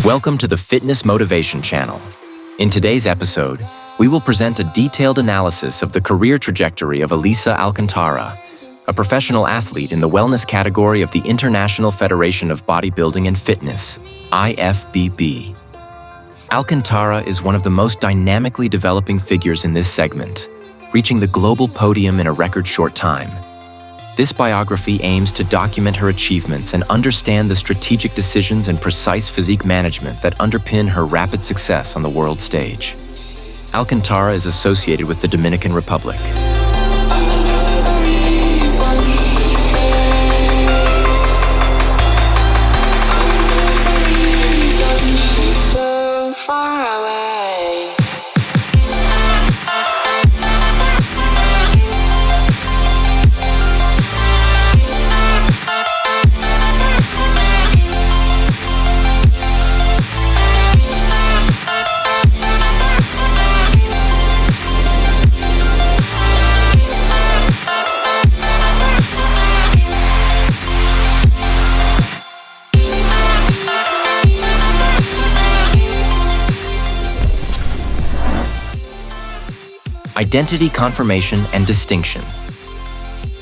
Welcome to the FitnessMotivation channel. In today's episode, we will present a detailed analysis of the career trajectory of Elisa Alcantara, a professional athlete in the wellness category of the International Federation of Bodybuilding and Fitness, IFBB. Alcantara is one of the most dynamically developing figures in this segment, reaching the global podium in a record short time. This biography aims to document her achievements and understand the strategic decisions and precise physique management that underpin her rapid success on the world stage. Alcantara is associated with the Dominican Republic. Identity confirmation and distinction.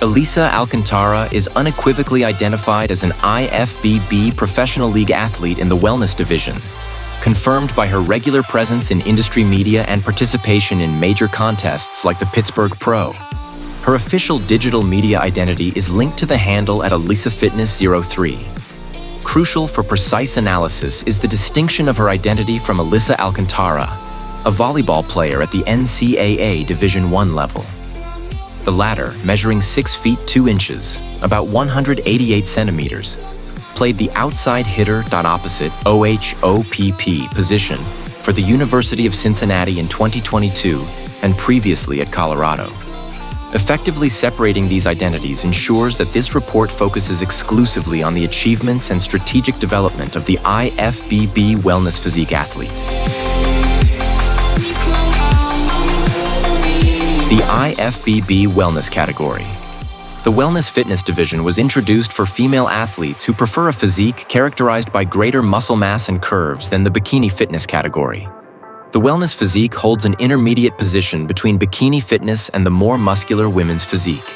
Elisa Alcantara is unequivocally identified as an IFBB Professional League athlete in the wellness division, confirmed by her regular presence in industry media and participation in major contests like the Pittsburgh Pro. Her official digital media identity is linked to the handle at ElisaFitness03. Crucial for precise analysis is the distinction of her identity from Elisa Alcantara, a volleyball player at the NCAA Division I level. The latter, measuring 6 feet 2 inches, about 188 centimeters, played the outside hitter opposite OHOPP position for the University of Cincinnati in 2022 and previously at Colorado. Effectively separating these identities ensures that this report focuses exclusively on the achievements and strategic development of the IFBB wellness physique athlete. The IFBB Wellness category. The Wellness Fitness division was introduced for female athletes who prefer a physique characterized by greater muscle mass and curves than the bikini fitness category. The wellness physique holds an intermediate position between bikini fitness and the more muscular women's physique.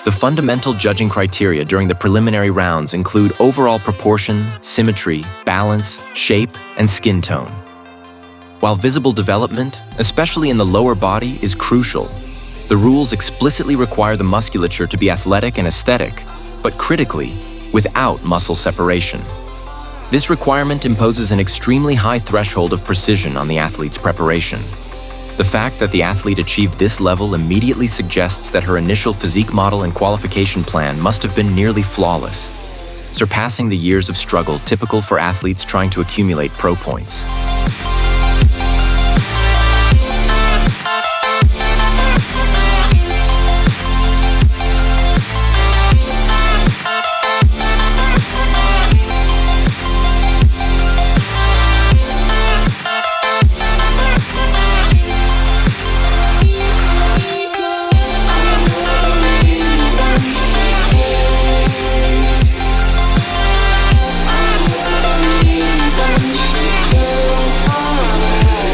The fundamental judging criteria during the preliminary rounds include overall proportion, symmetry, balance, shape, and skin tone. While visible development, especially in the lower body, is crucial, the rules explicitly require the musculature to be athletic and aesthetic, but critically, without muscle separation. This requirement imposes an extremely high threshold of precision on the athlete's preparation. The fact that the athlete achieved this level immediately suggests that her initial physique model and qualification plan must have been nearly flawless, surpassing the years of struggle typical for athletes trying to accumulate pro points.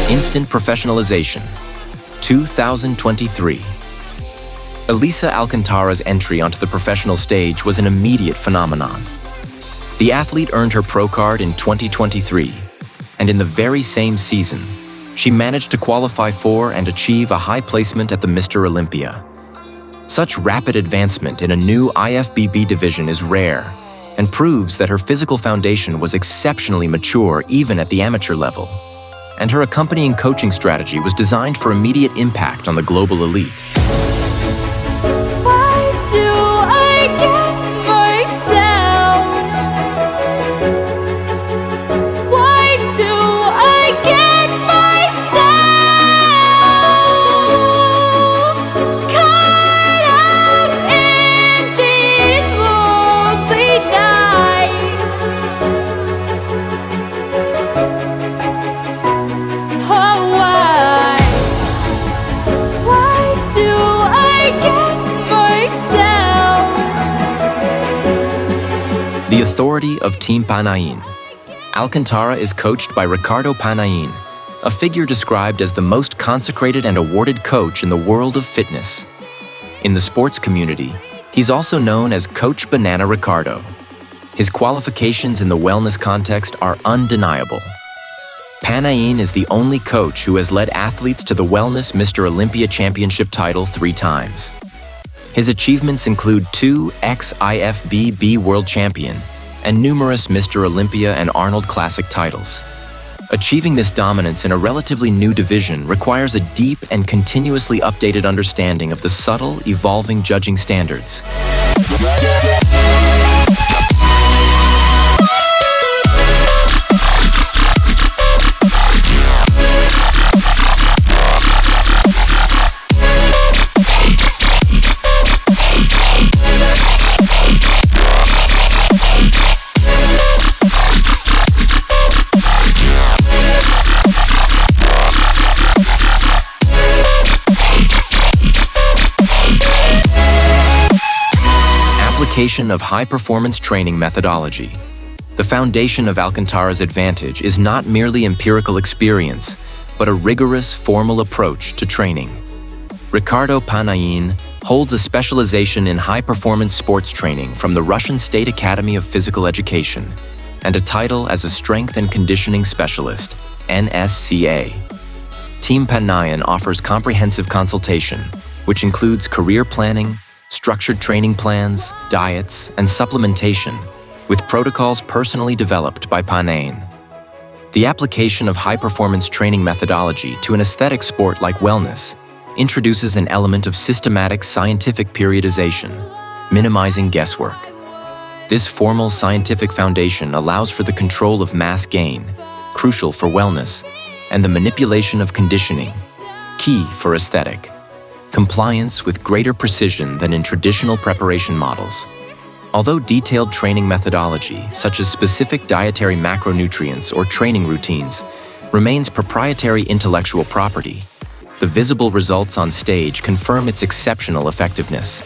Instant professionalization. 2023. Elisa Alcantara's entry onto the professional stage was an immediate phenomenon. The athlete earned her pro card in 2023, and in the very same season, she managed to qualify for and achieve a high placement at the Mr. Olympia. Such rapid advancement in a new IFBB division is rare and proves that her physical foundation was exceptionally mature even at the amateur level, and her accompanying coaching strategy was designed for immediate impact on the global elite. Why do I get myself? Why do I get myself caught up in these lonely nights? Oh, why? Why do I get myself? The authority of Team Pannain. Alcantara is coached by Ricardo Pannain, a figure described as the most consecrated and awarded coach in the world of fitness. In the sports community, he's also known as Coach Banana Ricardo. His qualifications in the wellness context are undeniable. Panain is the only coach who has led athletes to the Wellness Mr. Olympia Championship title 3 times. His achievements include 2 ex-IFBB World Champion and numerous Mr. Olympia and Arnold Classic titles. Achieving this dominance in a relatively new division requires a deep and continuously updated understanding of the subtle, evolving judging standards. Application of high-performance training methodology. The foundation of Alcantara's advantage is not merely empirical experience, but a rigorous, formal approach to training. Ricardo Pannain holds a specialization in high-performance sports training from the Russian State Academy of Physical Education and a title as a Strength and Conditioning Specialist, NSCA. Team Pannain offers comprehensive consultation, which includes career planning, structured training plans, diets, and supplementation, with protocols personally developed by Panain. The application of high-performance training methodology to an aesthetic sport like wellness introduces an element of systematic scientific periodization, minimizing guesswork. This formal scientific foundation allows for the control of mass gain, crucial for wellness, and the manipulation of conditioning, key for aesthetic. Compliance with greater precision than in traditional preparation models. Although detailed training methodology, such as specific dietary macronutrients or training routines, remains proprietary intellectual property, the visible results on stage confirm its exceptional effectiveness.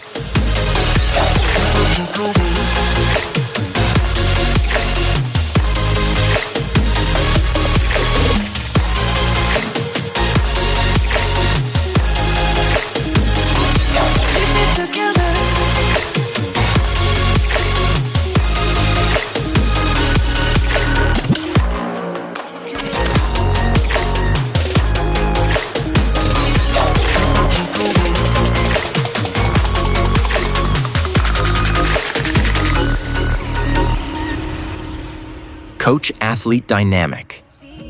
Coach-athlete dynamic.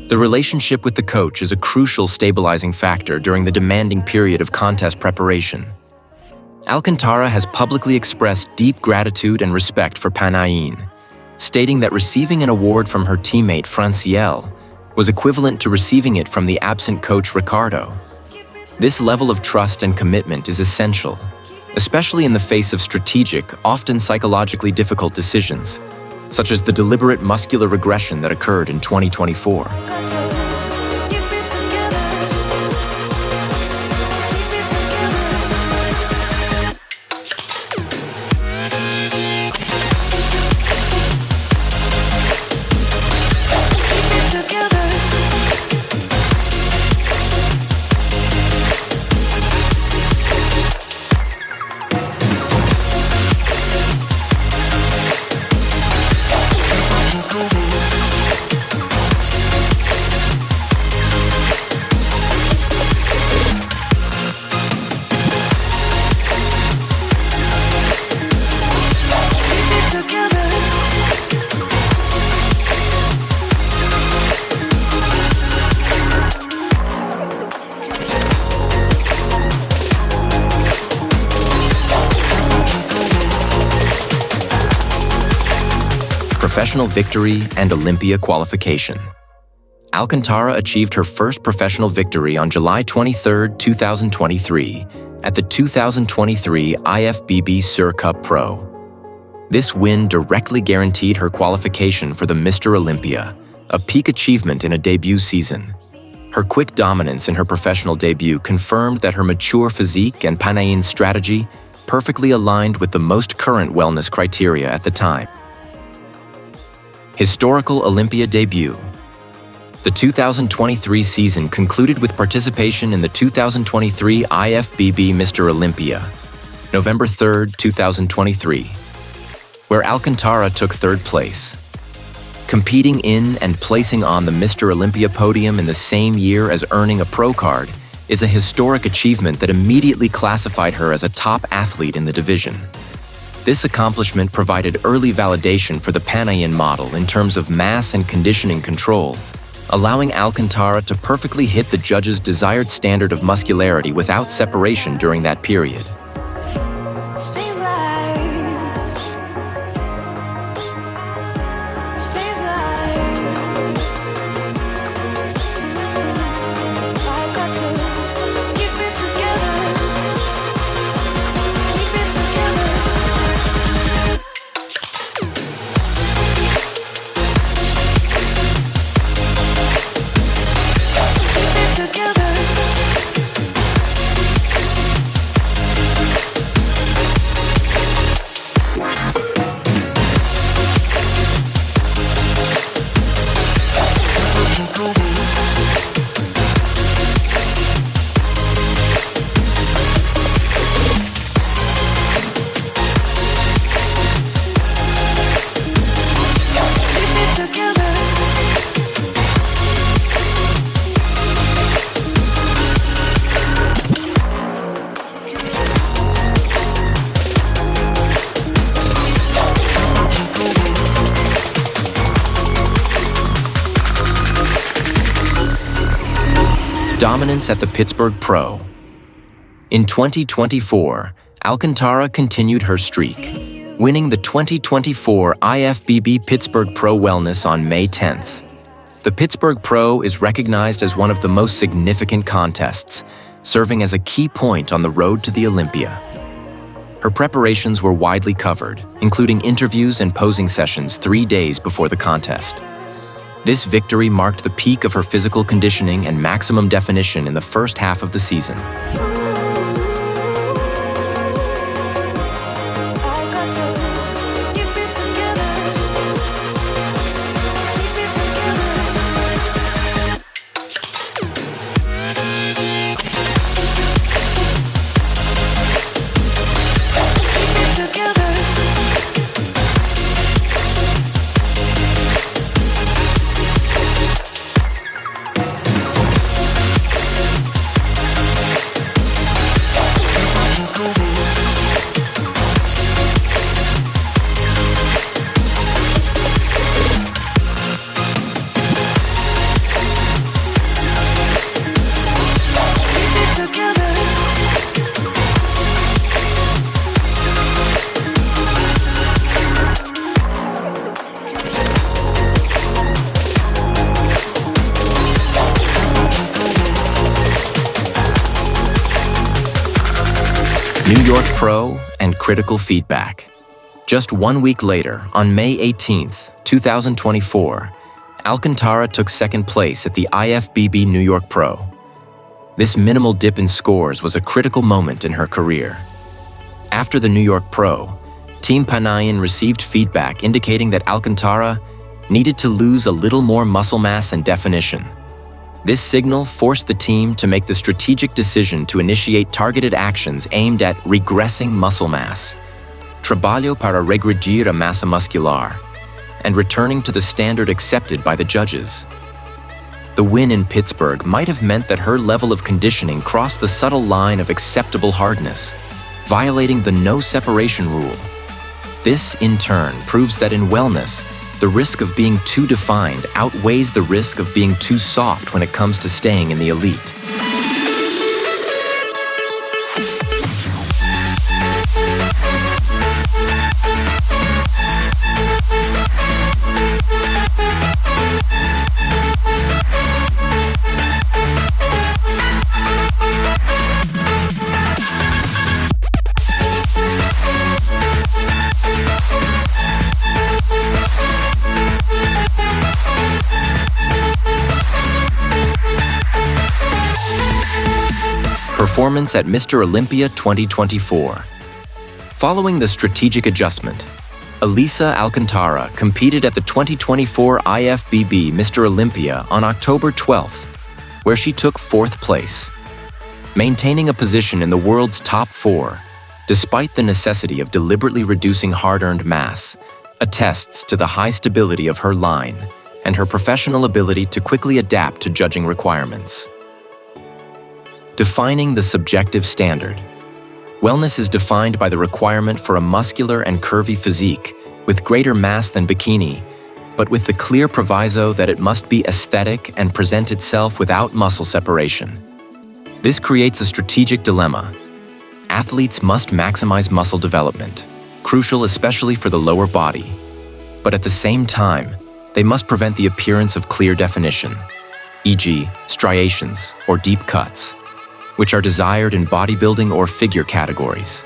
The relationship with the coach is a crucial stabilizing factor during the demanding period of contest preparation. Alcantara has publicly expressed deep gratitude and respect for Panain, stating that receiving an award from her teammate Francielle was equivalent to receiving it from the absent coach Ricardo. This level of trust and commitment is essential, especially in the face of strategic, often psychologically difficult decisions, such as the deliberate muscular regression that occurred in 2024. Professional victory and Olympia qualification. Alcantara achieved her first professional victory on July 23, 2023, at the 2023 IFBB Sur Cup Pro. This win directly guaranteed her qualification for the Mr. Olympia, a peak achievement in a debut season. Her quick dominance in her professional debut confirmed that her mature physique and Panain's strategy perfectly aligned with the most current wellness criteria at the time. Historical Olympia debut. The 2023 season concluded with participation in the 2023 IFBB Mr. Olympia, November 3, 2023, where Alcantara took third place. Competing in and placing on the Mr. Olympia podium in the same year as earning a pro card is a historic achievement that immediately classified her as a top athlete in the division. This accomplishment provided early validation for the Panain model in terms of mass and conditioning control, allowing Alcantara to perfectly hit the judges' desired standard of muscularity without separation during that period. Dominance at the Pittsburgh Pro. In 2024, Alcantara continued her streak, winning the 2024 IFBB Pittsburgh Pro Wellness on May 10th. The Pittsburgh Pro is recognized as one of the most significant contests, serving as a key point on the road to the Olympia. Her preparations were widely covered, including interviews and posing sessions 3 days before the contest. This victory marked the peak of her physical conditioning and maximum definition in the first half of the season. New York Pro and critical feedback. Just 1 week later, on May 18th, 2024, Alcantara took second place at the IFBB New York Pro. This minimal dip in scores was a critical moment in her career. After the New York Pro, Team Pannain received feedback indicating that Alcantara needed to lose a little more muscle mass and definition. This signal forced the team to make the strategic decision to initiate targeted actions aimed at regressing muscle mass, trabalho para regredir a massa muscular, and returning to the standard accepted by the judges. The win in Pittsburgh might have meant that her level of conditioning crossed the subtle line of acceptable hardness, violating the no separation rule. This, in turn, proves that in wellness, the risk of being too defined outweighs the risk of being too soft when it comes to staying in the elite. Performance at Mr. Olympia 2024. Following the strategic adjustment, Elisa Alcantara competed at the 2024 IFBB Mr. Olympia on October 12th, where she took 4th place, maintaining a position in the world's top 4, despite the necessity of deliberately reducing hard-earned mass, attests to the high stability of her line and her professional ability to quickly adapt to judging requirements. Defining the subjective standard. Wellness is defined by the requirement for a muscular and curvy physique with greater mass than bikini, but with the clear proviso that it must be aesthetic and present itself without muscle separation. This creates a strategic dilemma. Athletes must maximize muscle development, crucial especially for the lower body. But at the same time, they must prevent the appearance of clear definition, e.g., striations or deep cuts, which are desired in bodybuilding or figure categories.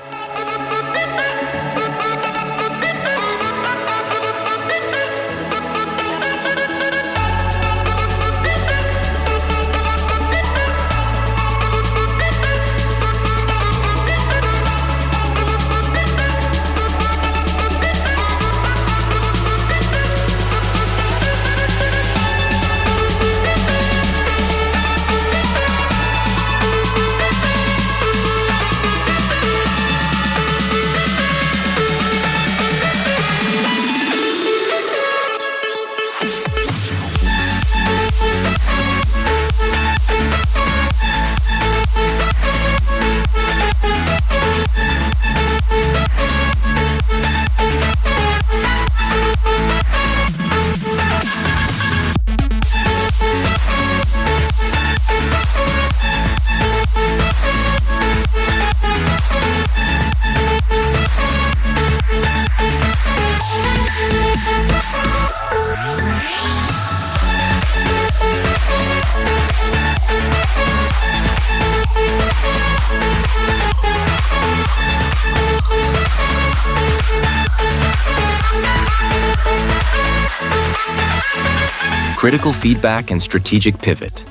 Critical feedback and strategic pivot.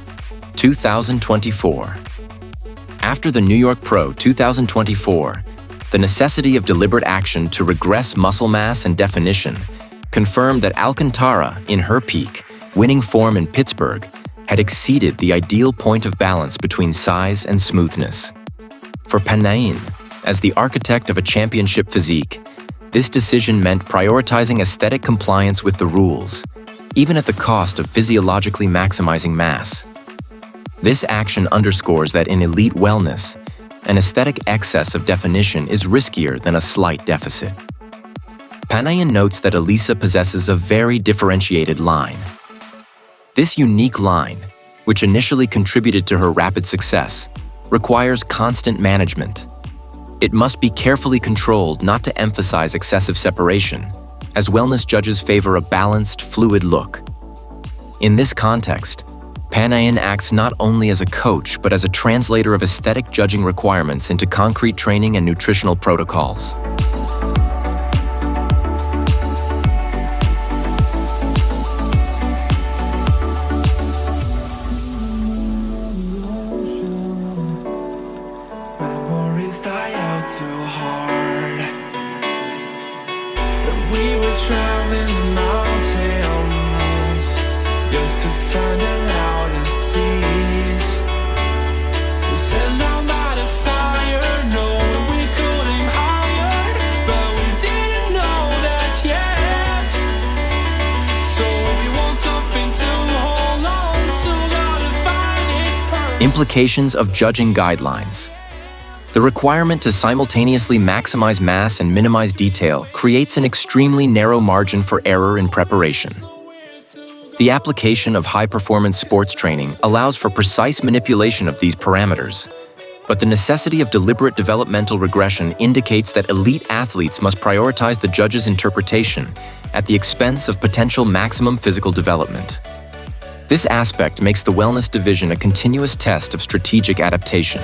2024. After the New York Pro 2024, the necessity of deliberate action to regress muscle mass and definition confirmed that Alcantara, in her peak, winning form in Pittsburgh, had exceeded the ideal point of balance between size and smoothness. For Panain, as the architect of a championship physique, this decision meant prioritizing aesthetic compliance with the rules, even at the cost of physiologically maximizing mass. This action underscores that in elite wellness, an aesthetic excess of definition is riskier than a slight deficit. Pannain notes that Elisa possesses a very differentiated line. This unique line, which initially contributed to her rapid success, requires constant management. It must be carefully controlled not to emphasize excessive separation, as wellness judges favor a balanced, fluid look. In this context, Pannain acts not only as a coach, but as a translator of aesthetic judging requirements into concrete training and nutritional protocols. Implications of judging guidelines. The requirement to simultaneously maximize mass and minimize detail creates an extremely narrow margin for error in preparation. The application of high-performance sports training allows for precise manipulation of these parameters, but the necessity of deliberate developmental regression indicates that elite athletes must prioritize the judge's interpretation at the expense of potential maximum physical development. This aspect makes the wellness division a continuous test of strategic adaptation.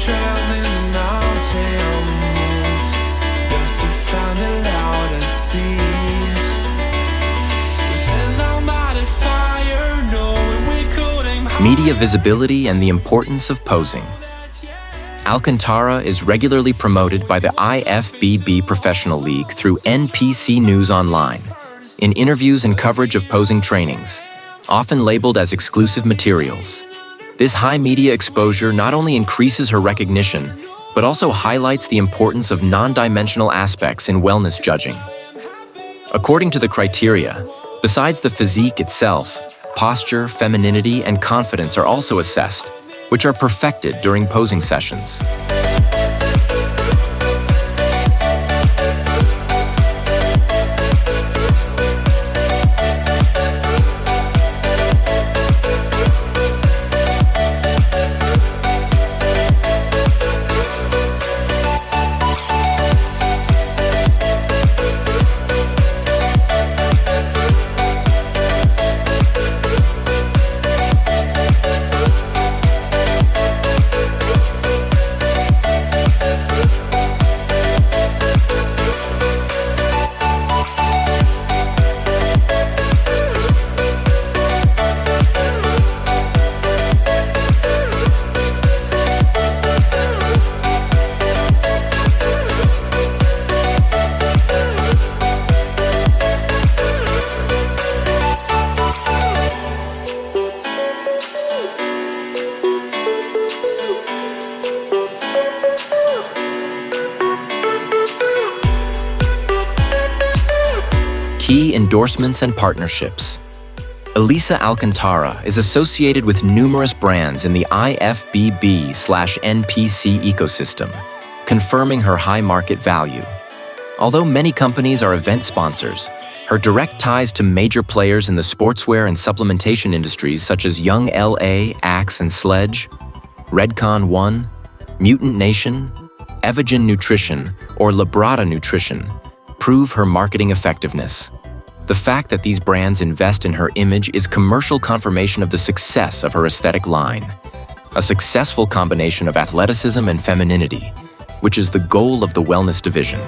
traveling the mountains just to find the loudest tears. We set our mighty fire, knowing we could aim high. Media visibility and the importance of posing. Alcantara is regularly promoted by the IFBB Professional League through NPC News Online, in interviews and coverage of posing trainings, often labeled as exclusive materials. This high media exposure not only increases her recognition, but also highlights the importance of non-dimensional aspects in wellness judging. According to the criteria, besides the physique itself, posture, femininity, and confidence are also assessed, which are perfected during posing sessions. Key endorsements and partnerships. Elisa Alcantara is associated with numerous brands in the IFBB/NPC ecosystem, confirming her high market value. Although many companies are event sponsors, her direct ties to major players in the sportswear and supplementation industries such as Young LA, Axe and Sledge, Redcon One, Mutant Nation, Evogen Nutrition, or Labrada Nutrition prove her marketing effectiveness. The fact that these brands invest in her image is commercial confirmation of the success of her aesthetic line, a successful combination of athleticism and femininity, which is the goal of the wellness division.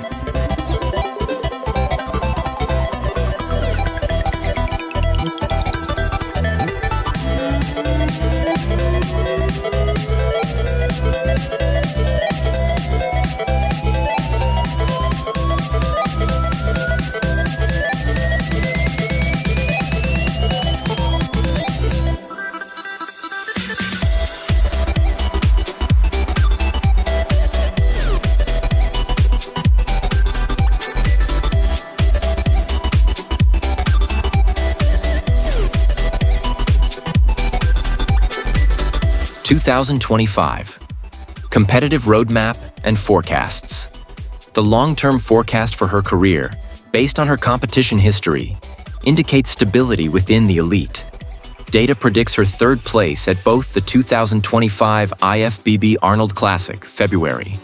(2025) Competitive Roadmap and Forecasts. The long-term forecast for her career, based on her competition history, indicates stability within the elite. Data predicts her third place at both the 2025 IFBB Arnold Classic, February,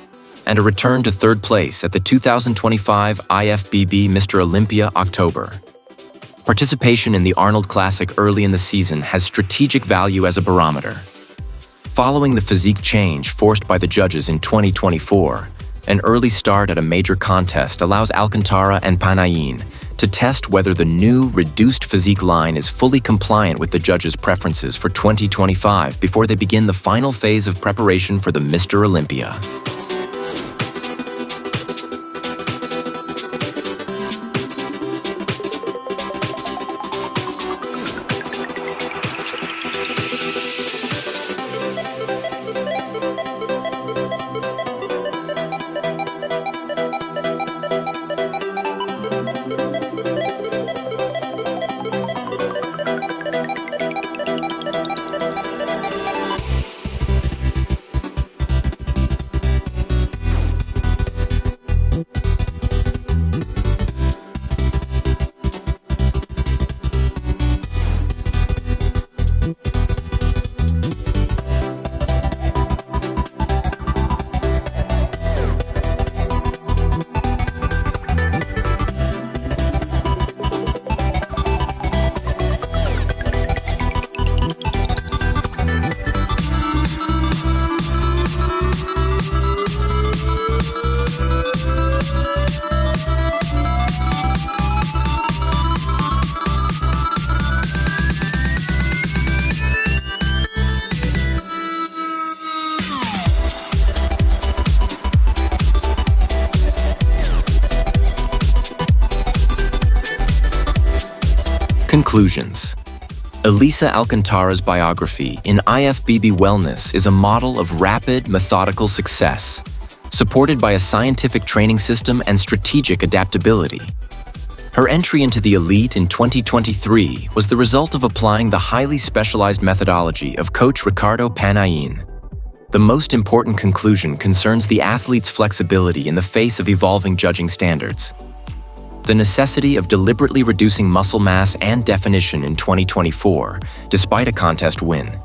and a return to third place at the 2025 IFBB Mr. Olympia, October. Participation in the Arnold Classic early in the season has strategic value as a barometer. Following the physique change forced by the judges in 2024, an early start at a major contest allows Alcantara and Panain to test whether the new, reduced physique line is fully compliant with the judges' preferences for 2025 before they begin the final phase of preparation for the Mr. Olympia. Conclusions. Elisa Alcantara's biography in IFBB Wellness is a model of rapid, methodical success, supported by a scientific training system and strategic adaptability. Her entry into the elite in 2023 was the result of applying the highly specialized methodology of coach Ricardo Pannain. The most important conclusion concerns the athlete's flexibility in the face of evolving judging standards. The necessity of deliberately reducing muscle mass and definition in 2024, despite a contest win,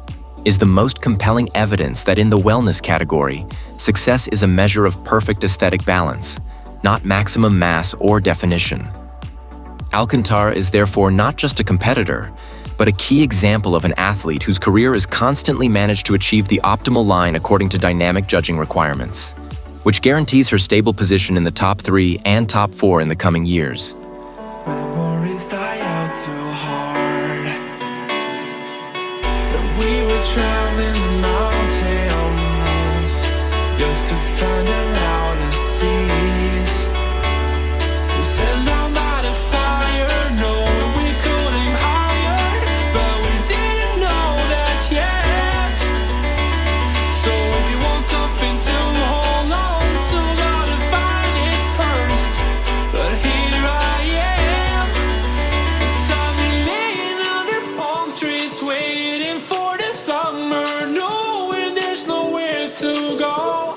is the most compelling evidence that in the wellness category, success is a measure of perfect aesthetic balance, not maximum mass or definition. Alcantara is therefore not just a competitor, but a key example of an athlete whose career has constantly managed to achieve the optimal line according to dynamic judging requirements, which guarantees her stable position in the top 3 and top 4 in the coming years. Memories die out too hard. But we were traveling the mountains just to find the loudest seas. We said down by the fire, knowing we could aim higher, but we didn't know that yet. So if you want something to hold on to, gotta find it first. But here I am, 'cause I've been laying under palm trees, waiting for the summer, knowing there's nowhere to go.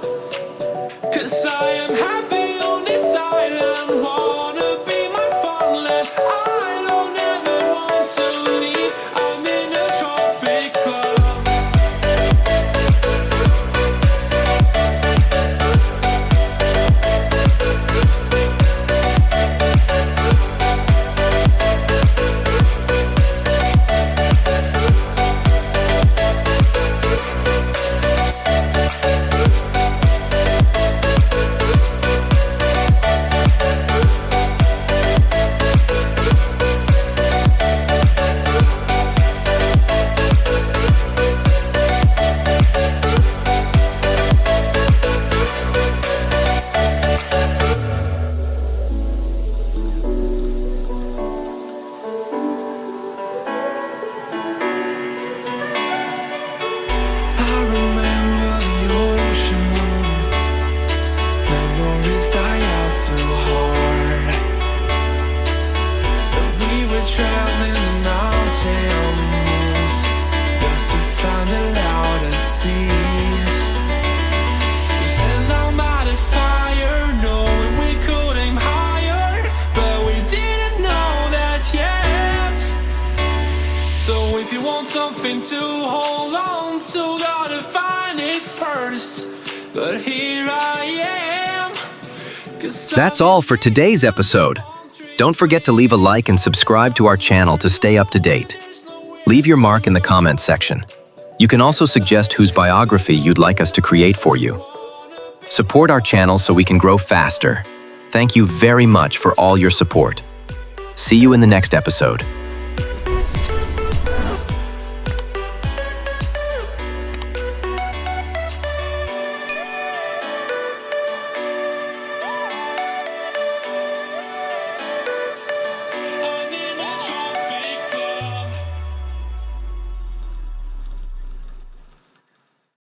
'Cause I am happy on this island, wanna be my farmland. I don't ever want to leave, I'm in a tropic club. I remember the ocean, memories die out too hard. But we were traveling the mountains just to find the loudest seas. We sat down by the fire, knowing we could aim higher, but we didn't know that yet. So if you want something to hold on to, gotta find it first. But here I am. 'Cause That's all for today's episode. Don't forget to leave a like and subscribe to our channel to stay up to date. Leave your mark in the comments section. You can also suggest whose biography you'd like us to create for you. Support our channel so we can grow faster. Thank you very much for all your support. See you in the next episode.